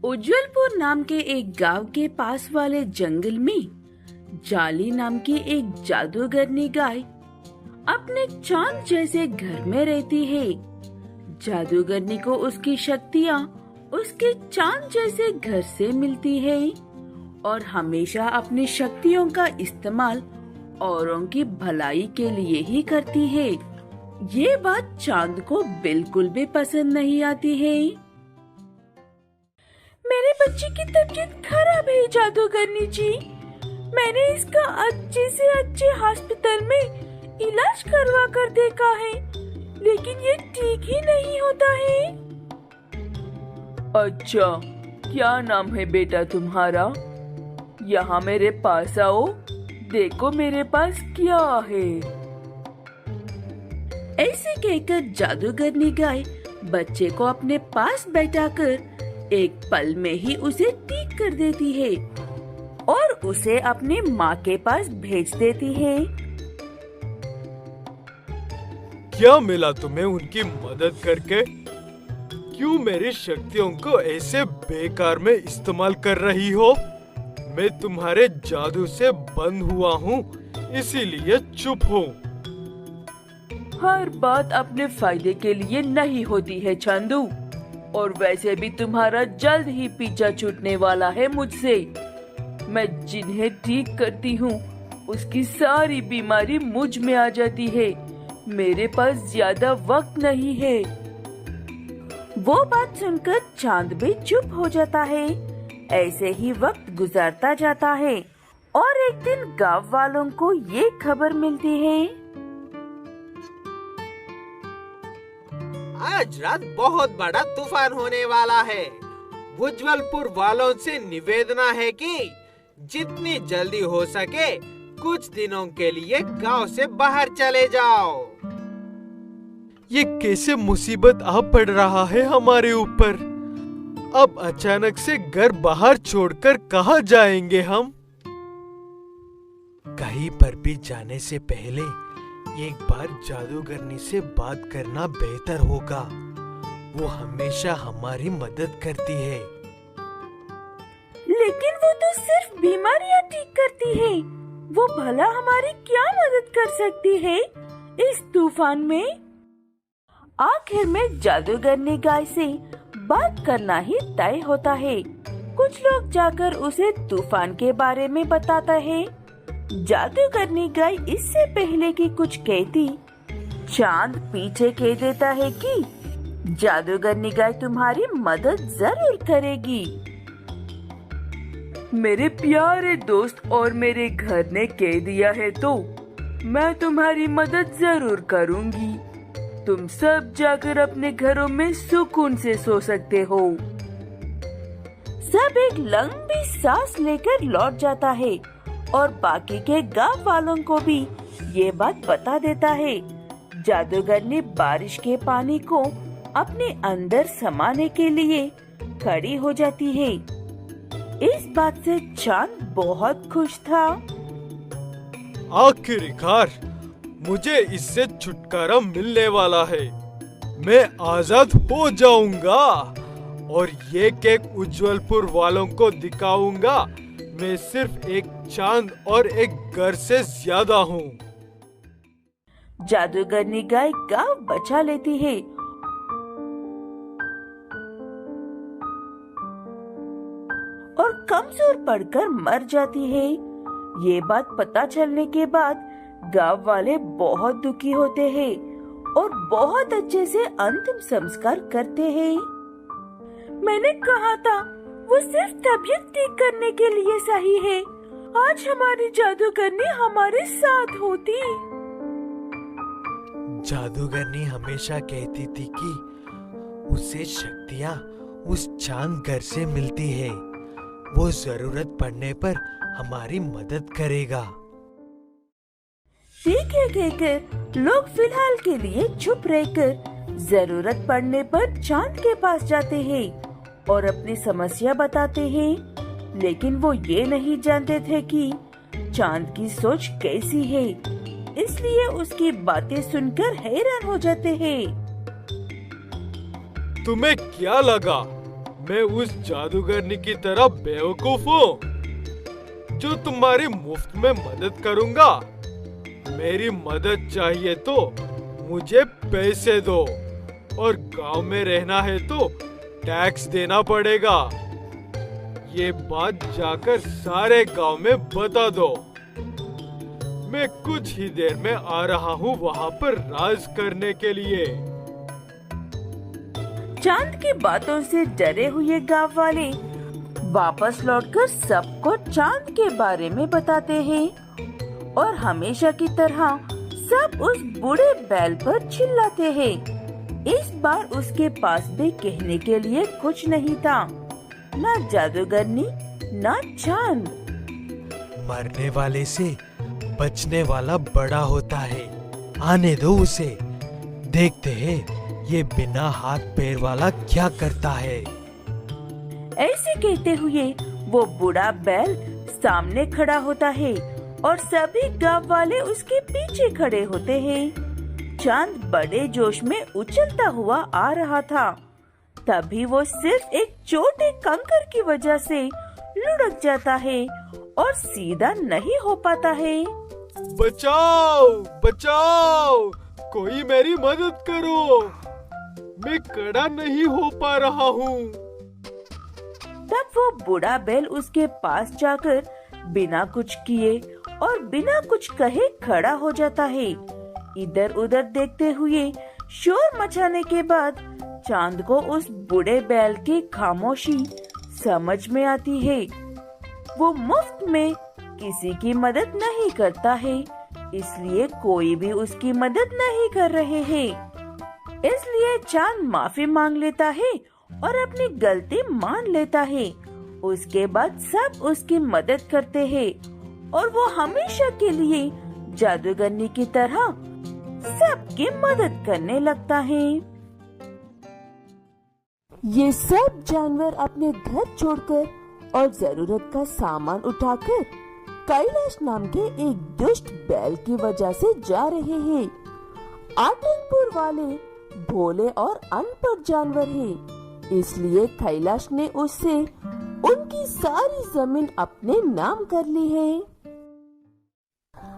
उज्जवलपुर नाम के एक गांव के पास वाले जंगल में जाली नाम की एक जादूगरनी गाय अपने चांद जैसे घर में रहती है। जादूगरनी को उसकी शक्तियाँ उसके चांद जैसे घर से मिलती है और हमेशा अपनी शक्तियों का इस्तेमाल औरों की भलाई के लिए ही करती है। ये बात चांद को बिल्कुल भी पसंद नहीं आती है। मेरे बच्चे की तबीयत खराब है जादूगरनी जी। मैंने इसका अच्छे से अच्छे हॉस्पिटल में इलाज करवा कर देखा है, लेकिन ये ठीक ही नहीं होता है। अच्छा, क्या नाम है बेटा तुम्हारा? यहाँ मेरे पास आओ, देखो मेरे पास क्या है। ऐसे कहकर जादूगरनी गाय बच्चे को अपने पास बैठाकर एक पल में ही उसे ठीक कर देती है और उसे अपनी माँ के पास भेज देती है। क्या मिला तुम्हें उनकी मदद करके? क्यों मेरी शक्तियों को ऐसे बेकार में इस्तेमाल कर रही हो? मैं तुम्हारे जादू से बंद हुआ हूँ, इसीलिए चुप हूँ। हर बात अपने फायदे के लिए नहीं होती है चंदू, और वैसे भी तुम्हारा जल्द ही पीछा छूटने वाला है मुझसे। मैं जिन्हें ठीक करती हूँ उसकी सारी बीमारी मुझ में आ जाती है। मेरे पास ज्यादा वक्त नहीं है। वो बात सुनकर चांद भी चुप हो जाता है। ऐसे ही वक्त गुजरता जाता है और एक दिन गांव वालों को ये खबर मिलती है। आज रात बहुत बड़ा तूफान होने वाला है। उज्जवलपुर वालों से निवेदन है कि जितनी जल्दी हो सके कुछ दिनों के लिए गांव से बाहर चले जाओ। ये कैसे मुसीबत आ पड़ रहा है हमारे ऊपर? अब अचानक से घर बाहर छोड़कर कहाँ जाएंगे हम? कहीं पर भी जाने से पहले एक बार जादूगरनी से बात करना बेहतर होगा। वो हमेशा हमारी मदद करती है। लेकिन वो तो सिर्फ बीमारियां ठीक करती है। वो भला हमारी क्या मदद कर सकती है इस तूफान में? आखिर में जादूगरनी गाय से बात करना ही तय होता है। कुछ लोग जाकर उसे तूफान के बारे में बताता है। जादूगरनी गाय इससे पहले कि कुछ कहती, चांद पीछे कह देता है कि जादूगरनी गाय तुम्हारी मदद जरूर करेगी। मेरे प्यारे दोस्त और मेरे घर ने कह दिया है तो मैं तुम्हारी मदद जरूर करूंगी। तुम सब जाकर अपने घरों में सुकून से सो सकते हो। सब एक लंबी सांस लेकर लौट जाता है और बाकी के गांव वालों को भी ये बात बता देता है। जादूगरनी बारिश के पानी को अपने अंदर समाने के लिए खड़ी हो जाती है। इस बात से चांद बहुत खुश था। आखिरकार मुझे इससे छुटकारा मिलने वाला है। मैं आजाद हो जाऊंगा और ये केक उज्जवलपुर वालों को दिखाऊंगा। मैं सिर्फ एक चांद और एक घर से ज्यादा हूँ। जादूगरनी गाय गांव बचा लेती है और कमजोर पड़कर मर जाती है। ये बात पता चलने के बाद गांव वाले बहुत दुखी होते हैं और बहुत अच्छे से अंतिम संस्कार करते हैं। मैंने कहा था वो सिर्फ तबीयत ठीक करने के लिए सही है। आज हमारी जादूगरनी हमारे साथ होती। जादूगरनी हमेशा कहती थी कि उसे शक्तियाँ उस चांद घर से मिलती है। वो जरूरत पड़ने पर हमारी मदद करेगा। ठीक है कहकर लोग फिलहाल के लिए चुप रहकर जरूरत पड़ने पर चांद के पास जाते हैं और अपनी समस्या बताते हैं। लेकिन वो ये नहीं जानते थे कि चांद की सोच कैसी है, इसलिए उसकी बातें सुनकर हैरान हो जाते हैं। तुम्हें क्या लगा मैं उस जादूगरनी की तरह बेवकूफ हूँ जो तुम्हारी मुफ्त में मदद करूँगा। मेरी मदद चाहिए तो मुझे पैसे दो, और गांव में रहना है तो टैक्स देना पड़ेगा। ये बात जाकर सारे गांव में बता दो। मैं कुछ ही देर में आ रहा हूँ वहाँ पर राज करने के लिए। चांद की बातों से डरे हुए गांव वाले वापस लौटकर सबको चांद के बारे में बताते हैं, और हमेशा की तरह सब उस बूढ़े बैल पर चिल्लाते हैं। इस बार उसके पास भी कहने के लिए कुछ नहीं था, ना जादूगरनी ना चांद। मरने वाले से बचने वाला बड़ा होता है, आने दो उसे। देखते हैं ये बिना हाथ पैर वाला क्या करता है। ऐसे कहते हुए वो बूढ़ा बैल सामने खड़ा होता है और सभी गांव वाले उसके पीछे खड़े होते हैं। चांद बड़े जोश में उछलता हुआ आ रहा था। तभी वो सिर्फ एक छोटे कंकर की वजह से लुढ़क जाता है और सीधा नहीं हो पाता है। बचाओ बचाओ, कोई मेरी मदद करो, मैं खड़ा नहीं हो पा रहा हूँ। तब वो बूढ़ा बैल उसके पास जाकर बिना कुछ किए और बिना कुछ कहे खड़ा हो जाता है। इधर उधर देखते हुए शोर मचाने के बाद चांद को उस बूढ़े बैल की खामोशी समझ में आती है। वो मुफ्त में किसी की मदद नहीं करता है, इसलिए कोई भी उसकी मदद नहीं कर रहे हैं। इसलिए चांद माफी मांग लेता है और अपनी गलती मान लेता है। उसके बाद सब उसकी मदद करते हैं और वो हमेशा के लिए जादूगरनी की तरह सबकी मदद करने लगता है। ये सब जानवर अपने घर छोड़कर और जरूरत का सामान उठाकर कैलाश नाम के एक दुष्ट बैल की वजह से जा रहे हैं। आतंकपुर वाले भोले और अनपढ़ जानवर हैं, इसलिए कैलाश ने उससे उनकी सारी जमीन अपने नाम कर ली है।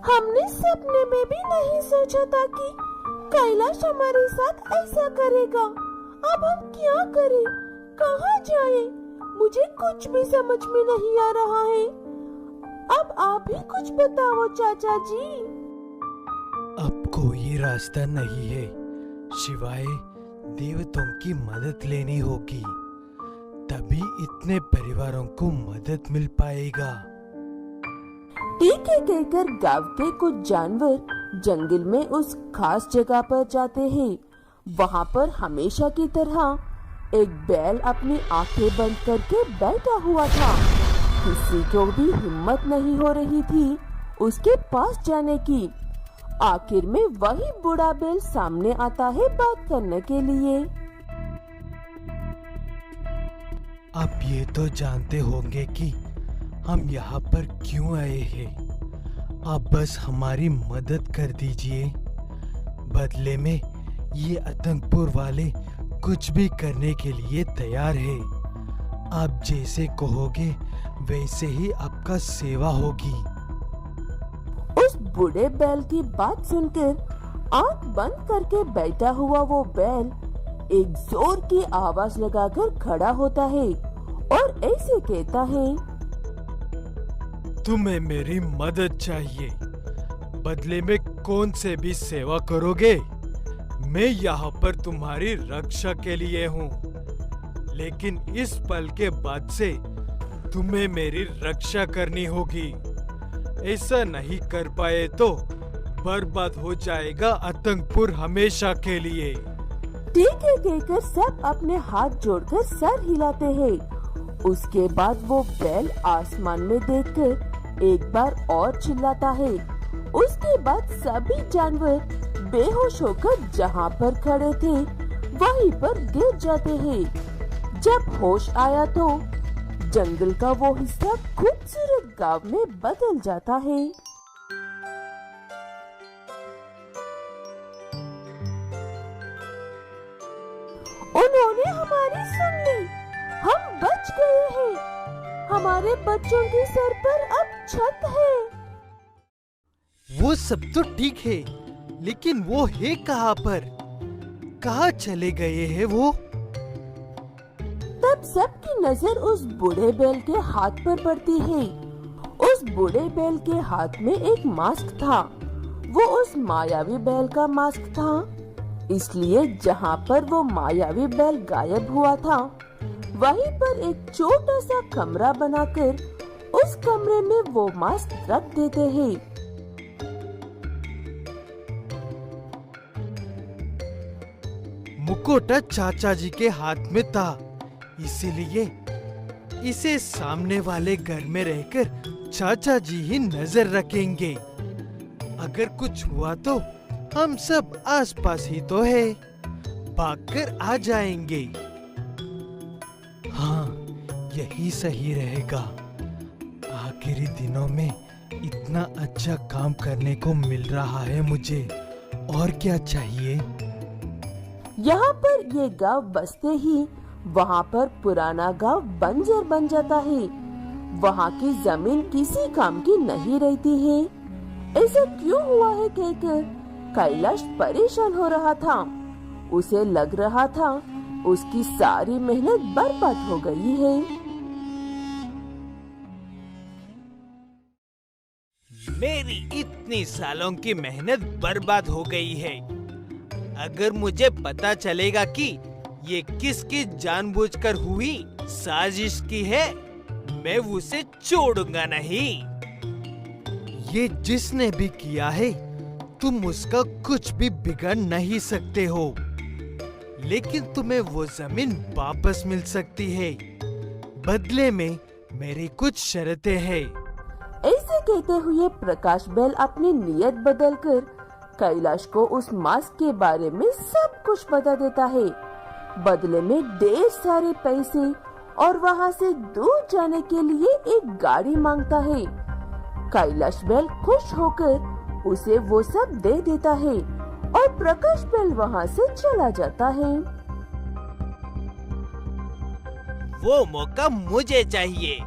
हमने सपने में भी नहीं सोचा था कि कैलाश हमारे साथ ऐसा करेगा। अब हम क्या करें, कहाँ जाएं? मुझे कुछ भी समझ में नहीं आ रहा है। अब आप ही कुछ बताओ चाचा जी। अब कोई रास्ता नहीं है, सिवाय देवताओं की मदद लेनी होगी, तभी इतने परिवारों को मदद मिल पाएगा। ठीक है कहकर गांव के कुछ जानवर जंगल में उस खास जगह पर जाते हैं। वहाँ पर हमेशा की तरह एक बैल अपनी आंखें बंद करके बैठा हुआ था। किसी को भी हिम्मत नहीं हो रही थी उसके पास जाने की। आखिर में वही बूढ़ा बैल सामने आता है बात करने के लिए। आप ये तो जानते होंगे कि हम यहाँ पर क्यों आए हैं। आप बस हमारी मदद कर दीजिए। बदले में ये आतंकपुर वाले कुछ भी करने के लिए तैयार है। आप जैसे कहोगे वैसे ही आपका सेवा होगी। उस बूढ़े बैल की बात सुनकर आंख बंद करके बैठा हुआ वो बैल एक जोर की आवाज लगाकर खड़ा होता है और ऐसे कहता है, तुम्हें मेरी मदद चाहिए, बदले में कौन से भी सेवा करोगे। मैं यहाँ पर तुम्हारी रक्षा के लिए हूँ, लेकिन इस पल के बाद से तुम्हें मेरी रक्षा करनी होगी। ऐसा नहीं कर पाए तो बर्बाद हो जाएगा आतंकपुर हमेशा के लिए। ठीक है कहकर सब अपने हाथ जोड़कर सर हिलाते हैं। उसके बाद वो बैल आसमान में देखकर एक बार और चिल्लाता है। उसके बाद सभी जानवर बेहोश होकर जहाँ पर खड़े थे वहीं पर गिर जाते हैं। जब होश आया तो जंगल का वो हिस्सा खूबसूरत गांव में बदल जाता है। उन्होंने हमारी सुन ली, हम हमारे बच्चों के सर पर अब छत है। वो सब तो ठीक है, लेकिन वो है कहाँ पर? कहाँ चले गए हैं वो? तब सबकी नजर उस बूढ़े बैल के हाथ पर पड़ती है। उस बूढ़े बैल के हाथ में एक मास्क था। वो उस मायावी बैल का मास्क था। इसलिए जहाँ पर वो मायावी बैल गायब हुआ था, वहीं पर एक छोटा सा कमरा बनाकर उस कमरे में वो मास्क रख देते हैं। मुकोटा चाचा जी के हाथ में था, इसीलिए इसे सामने वाले घर में रहकर चाचा जी ही नजर रखेंगे। अगर कुछ हुआ तो हम सब आसपास ही तो है, भागकर आ जाएंगे। हाँ, यही सही रहेगा। आखिरी दिनों में इतना अच्छा काम करने को मिल रहा है मुझे, और क्या चाहिए? यहाँ पर ये गांव बसते ही वहाँ पर पुराना गांव बंजर बन जाता है। वहाँ की जमीन किसी काम की नहीं रहती है। ऐसा क्यों हुआ है कहकर कैलाश परेशान हो रहा था। उसे लग रहा था उसकी सारी मेहनत बर्बाद हो गई है। मेरी इतनी सालों की मेहनत बर्बाद हो गई है। अगर मुझे पता चलेगा कि ये किसकी जानबूझकर हुई साजिश की है, मैं उसे छोड़ूंगा नहीं। ये जिसने भी किया है, तुम उसका कुछ भी बिगाड़ नहीं सकते हो, लेकिन तुम्हें वो जमीन वापस मिल सकती है। बदले में मेरी कुछ शर्तें हैं। ऐसे कहते हुए प्रकाश बैल अपनी नियत बदलकर कैलाश को उस मास्क के बारे में सब कुछ बता देता है। बदले में ढेर सारे पैसे और वहाँ से दूर जाने के लिए एक गाड़ी मांगता है। कैलाश बैल खुश होकर उसे वो सब दे देता है और प्रकाश बैल वहाँ से चला जाता है। वो मौका मुझे चाहिए।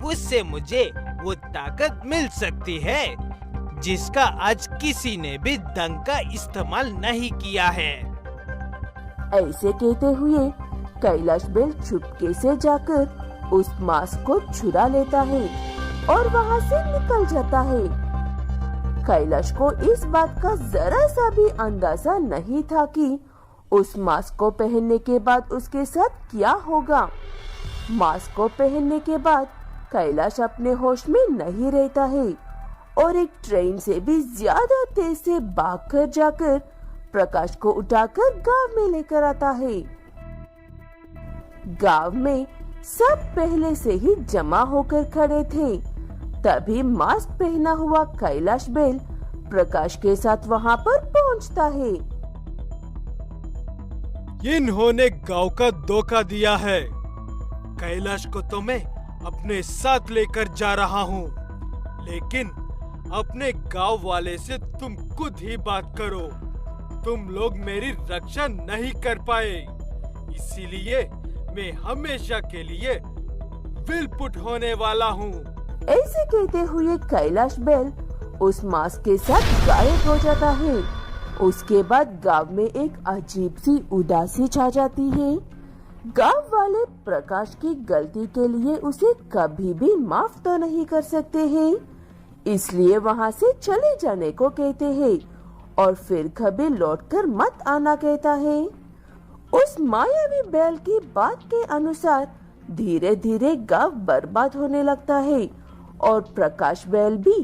उससे मुझे वो ताकत मिल सकती है जिसका आज किसी ने भी ढंग का इस्तेमाल नहीं किया है। ऐसे कहते हुए कैलाश बैल चुपके से जाकर उस मास्क को चुरा लेता है और वहाँ से निकल जाता है। कैलाश को इस बात का जरा सा भी अंदाजा नहीं था कि उस मास्क को पहनने के बाद उसके साथ क्या होगा। मास्क को पहनने के बाद कैलाश अपने होश में नहीं रहता है और एक ट्रेन से भी ज्यादा तेज से भागकर जाकर प्रकाश को उठाकर गांव में लेकर आता है। गांव में सब पहले से ही जमा होकर खड़े थे। तभी मास्क पहना हुआ कैलाश बैल प्रकाश के साथ वहां पर पहुंचता है। इन्होंने गांव का धोखा दिया है। कैलाश को तो मैं अपने साथ लेकर जा रहा हूँ, लेकिन अपने गांव वाले से तुम खुद ही बात करो। तुम लोग मेरी रक्षा नहीं कर पाए, इसीलिए मैं हमेशा के लिए विलपुट होने वाला हूँ। ऐसे कहते हुए कैलाश बैल उस मास्क के साथ गायब हो जाता है। उसके बाद गांव में एक अजीब सी उदासी छा जाती है। गांव वाले प्रकाश की गलती के लिए उसे कभी भी माफ तो नहीं कर सकते हैं, इसलिए वहाँ से चले जाने को कहते हैं और फिर कभी लौटकर मत आना कहता है। उस मायावी बैल की बात के अनुसार धीरे धीरे गांव बर्बाद होने लगता है और प्रकाश बैल भी